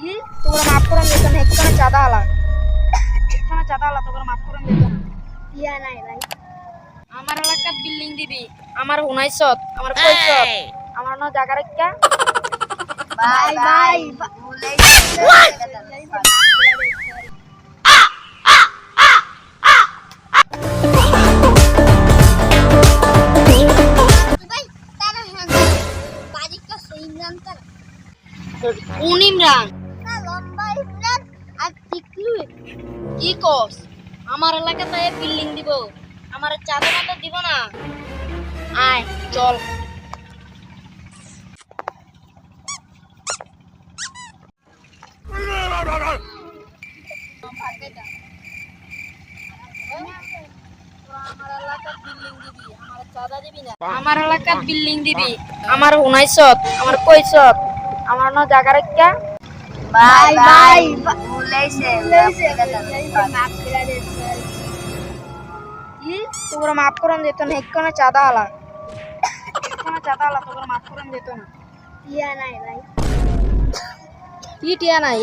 কি তোর মাফ করন দিত না একখানে চাঁদা আলা তোর মাফ করন দিত না ইয়া নাই ভাই আমার এলাকার বিল্ডিং দিবি আমার হুনাইছত আমার কইছত আমার না জায়গা রাখা বাই বাই কোন ইমরান না লম্বা ইমরান আর টিকলু কি কস আমার এলাকাতে বিল্ডিং দিব আমার চাঁদা মাত্র দিব না আয় চল আমার এলাকার বিল্ডিং দিবি আমার হুনাইছত আমার কইছত আমার না জায়গা রাখা বাই বাই কি তোর মাফ করন দিত না একখানে চাঁদা আলা তোর মাফ করন দিত না ইয়া নাই ভাই কি টিয়া নাই